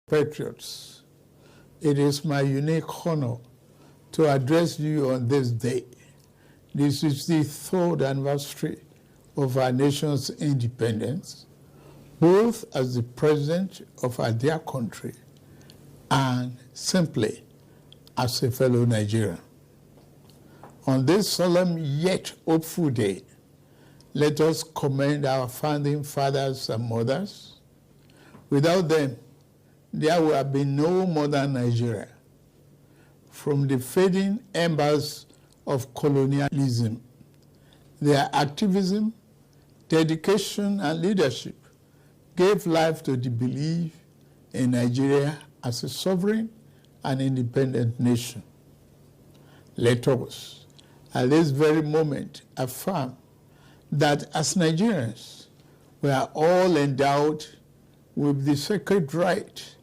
Patriots, it is my unique honor to address you on this day. This is the third anniversary of our nation's independence, both as the president of our dear country and simply as a fellow Nigerian. On this solemn yet hopeful day, let us commend our founding fathers and mothers. Without them, there would have been no modern Nigeria. From the fading embers of colonialism, their activism, dedication, and leadership gave life to the belief in Nigeria as a sovereign and independent nation. Let us, at this very moment, affirm that as Nigerians, we are all endowed with the sacred right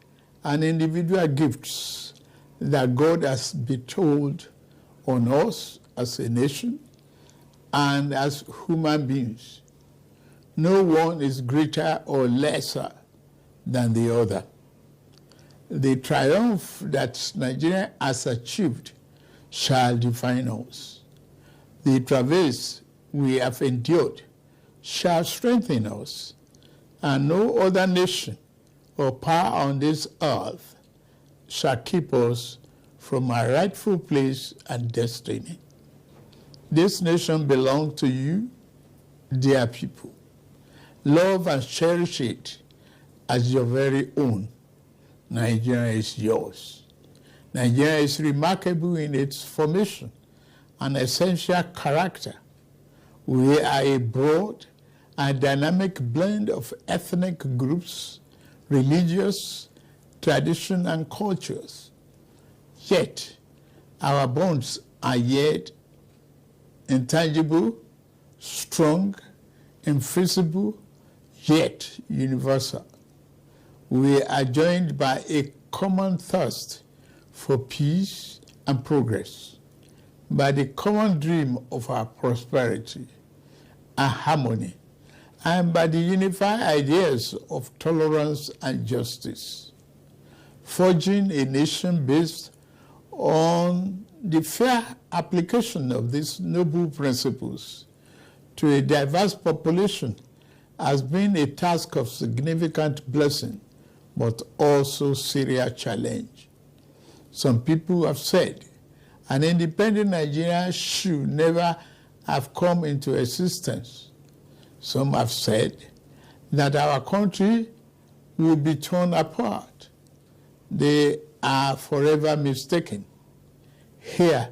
and individual gifts that God has bestowed on us as a nation and as human beings. No one is greater or lesser than the other. The triumph that Nigeria has achieved shall define us. The travails we have endured shall strengthen us, and no other nation or power on this earth shall keep us from our rightful place and destiny. This nation belongs to you, dear people. Love and cherish it as your very own. Nigeria is yours. Nigeria is remarkable in its formation and essential character. We are a broad and dynamic blend of ethnic groups, religious, tradition, and cultures. Yet, our bonds are yet intangible, strong, invisible, yet universal. We are joined by a common thirst for peace and progress, by the common dream of our prosperity and harmony, and by the unified ideas of tolerance and justice. Forging a nation based on the fair application of these noble principles to a diverse population has been a task of significant blessing, but also serious challenge. Some people have said an independent Nigeria should never have come into existence. Some have said that our country will be torn apart. They are forever mistaken. Here,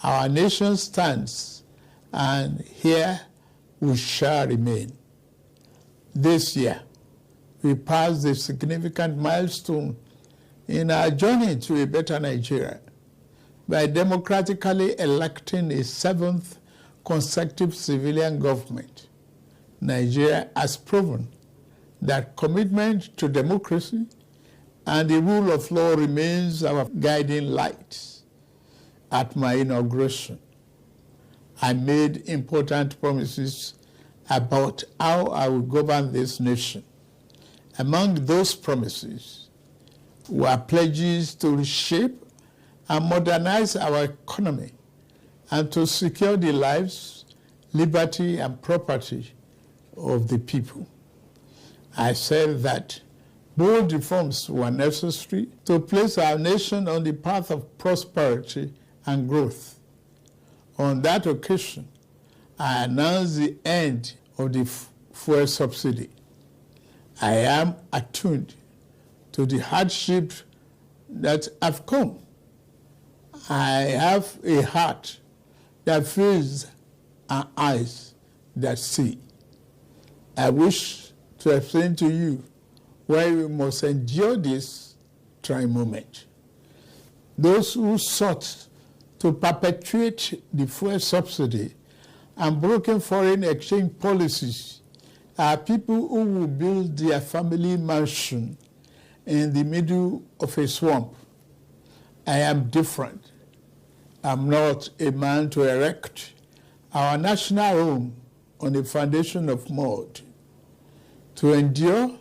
our nation stands, and here we shall remain. This year, we passed a significant milestone in our journey to a better Nigeria by democratically electing a seventh consecutive civilian government. Nigeria has proven that commitment to democracy and the rule of law remains our guiding light. At my inauguration, I made important promises about how I would govern this nation. Among those promises were pledges to reshape and modernize our economy and to secure the lives, liberty, and property of the people. I said that bold reforms were necessary to place our nation on the path of prosperity and growth. On that occasion, I announced the end of the fuel subsidy. I am attuned to the hardship that have come. I have a heart that feels and eyes that see. I wish to explain to you why we must endure this trying moment. Those who sought to perpetuate the fuel subsidy and broken foreign exchange policies are people who will build their family mansion in the middle of a swamp. I am different. I'm not a man to erect our national home on a foundation of mud. To endure,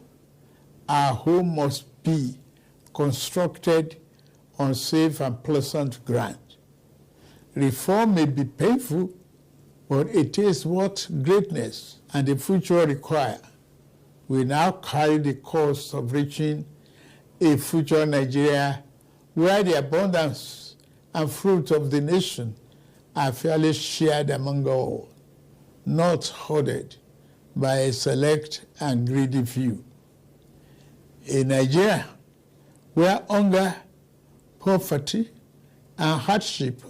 our home must be constructed on safe and pleasant ground. Reform may be painful, but it is what greatness and the future require. We now carry the cost of reaching a future Nigeria where the abundance and fruit of the nation are fairly shared among all, not hoarded by a select and greedy few. A Nigeria where hunger, poverty, and hardship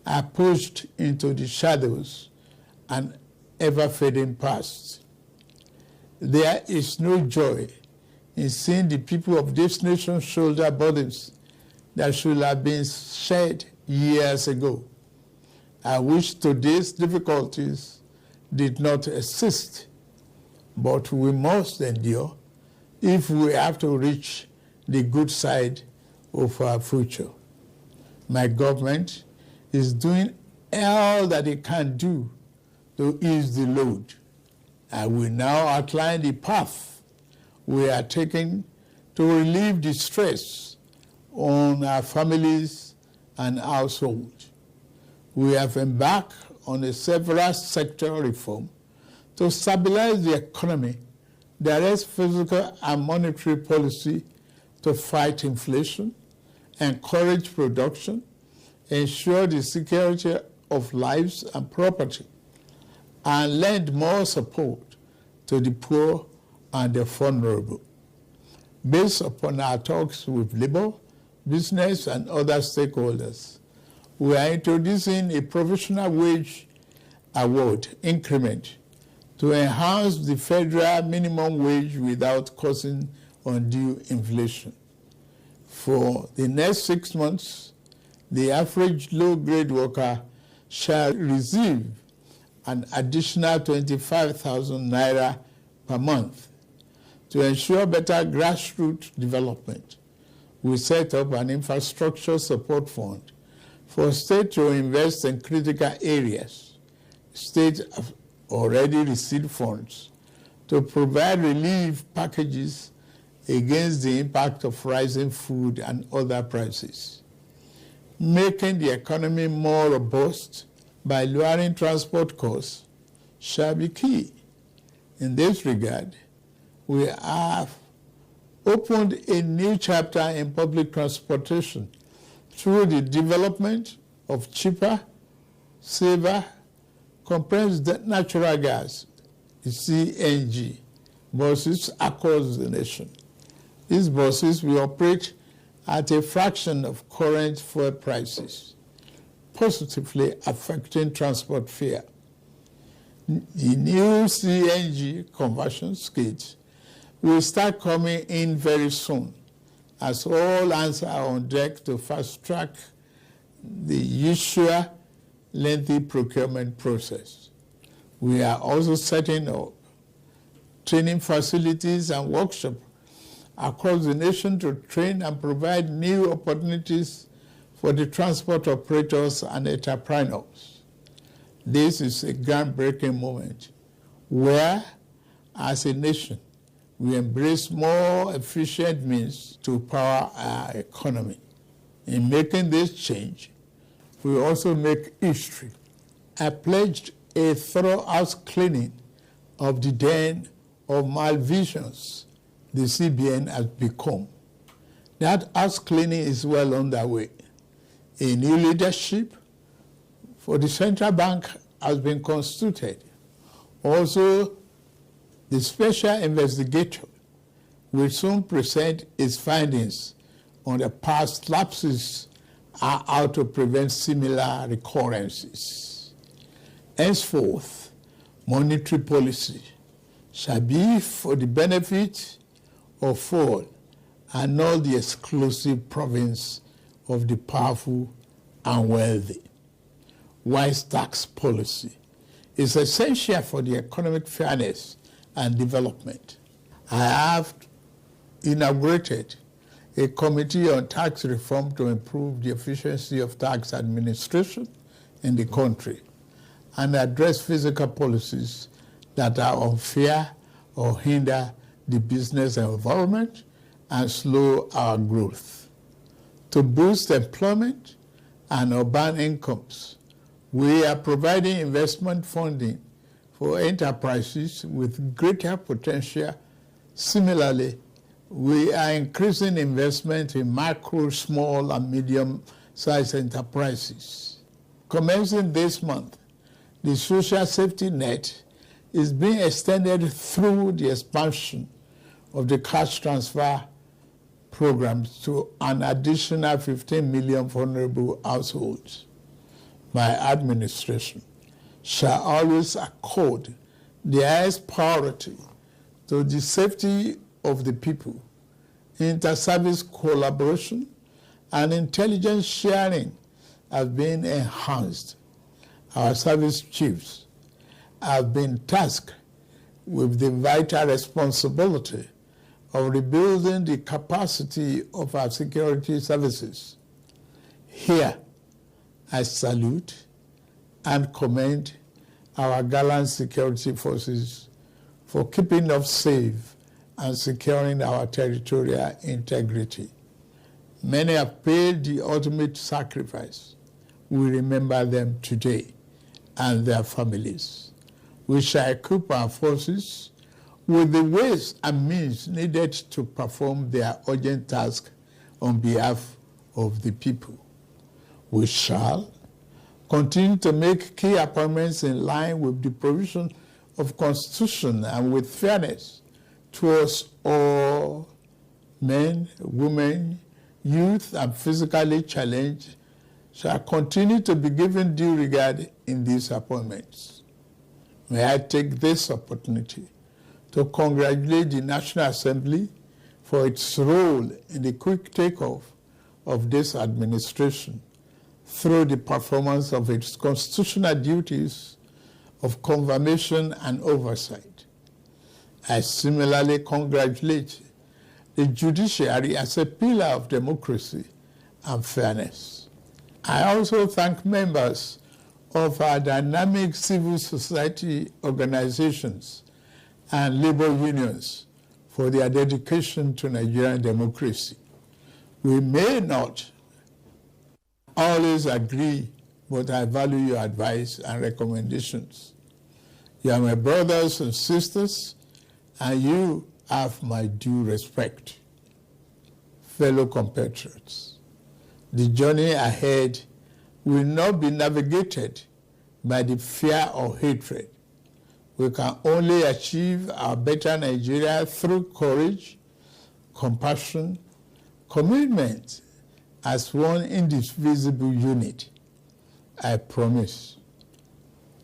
are pushed into the shadows and ever-fading past. There is no joy in seeing the people of this nation shoulder burdens that should have been shared years ago. I wish today's difficulties did not exist, but we must endure if we have to reach the good side of our future. My government is doing all that it can do to ease the load. I will now outline the path we are taking to relieve the stress on our families and households. We have embarked on a several sector reform to stabilize the economy, direct fiscal and monetary policy to fight inflation, encourage production, ensure the security of lives and property, and lend more support to the poor and the vulnerable. Based upon our talks with labor, business, and other stakeholders, we are introducing a provisional wage award increment to enhance the federal minimum wage without causing undue inflation. For the next 6 months, the average low-grade worker shall receive an additional 25,000 naira per month. To ensure better grassroots development, we set up an infrastructure support fund for states to invest in critical areas. States have already received funds to provide relief packages against the impact of rising food and other prices. Making the economy more robust by lowering transport costs shall be key. In this regard, we have opened a new chapter in public transportation through the development of cheaper, safer, compressed natural gas, CNG, buses across the nation. These buses will operate at a fraction of current fuel prices, positively affecting transport fare. The new CNG conversion kits will start coming in very soon, as all hands are on deck to fast-track the usual lengthy procurement process. We are also setting up training facilities and workshops across the nation to train and provide new opportunities for the transport operators and entrepreneurs. This is a groundbreaking moment where, as a nation, we embrace more efficient means to power our economy. In making this change, we also make history. I pledged a thorough house cleaning of the den of malvisions the CBN has become. That house cleaning is well underway. A new leadership for the central bank has been constituted. Also, the special investigator will soon present its findings on the past lapses and how to prevent similar recurrences. Henceforth, monetary policy shall be for the benefit of all and not the exclusive province of the powerful and wealthy. Wise tax policy is essential for the economic fairness and development. I have inaugurated a committee on tax reform to improve the efficiency of tax administration in the country and address fiscal policies that are unfair or hinder the business environment and slow our growth. To boost employment and urban incomes, we are providing investment funding for enterprises with greater potential. Similarly, we are increasing investment in micro, small, and medium-sized enterprises. Commencing this month, the social safety net is being extended through the expansion of the cash transfer programs to an additional 15 million vulnerable households. My administration shall always accord the highest priority to the safety of the people. Inter-service collaboration and intelligence sharing have been enhanced. Our service chiefs have been tasked with the vital responsibility of rebuilding the capacity of our security services. Here, I salute and commend our gallant security forces for keeping us safe and securing our territorial integrity. Many have paid the ultimate sacrifice. We remember them today and their families. We shall equip our forces with the ways and means needed to perform their urgent task on behalf of the people. We shall continue to make key appointments in line with the provision of Constitution and with fairness towards all men, women, youth, and physically challenged shall continue to be given due regard in these appointments. May I take this opportunity to congratulate the National Assembly for its role in the quick takeoff of this administration through the performance of its constitutional duties of confirmation and oversight. I similarly congratulate the judiciary as a pillar of democracy and fairness. I also thank members of our dynamic civil society organizations and labor unions for their dedication to Nigerian democracy. We may not always agree, but I value your advice and recommendations. You are my brothers and sisters, and you have my due respect. Fellow compatriots, the journey ahead will not be navigated by the fear or hatred. We can only achieve our better Nigeria through courage, compassion, commitment as one indivisible unit. I promise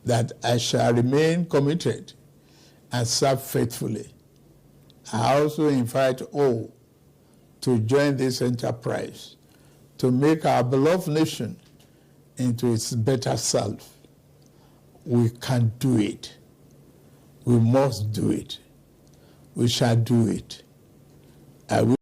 that I shall remain committed and serve faithfully. I also invite all to join this enterprise to make our beloved nation into its better self. We can do it. We must do it. We shall do it. I will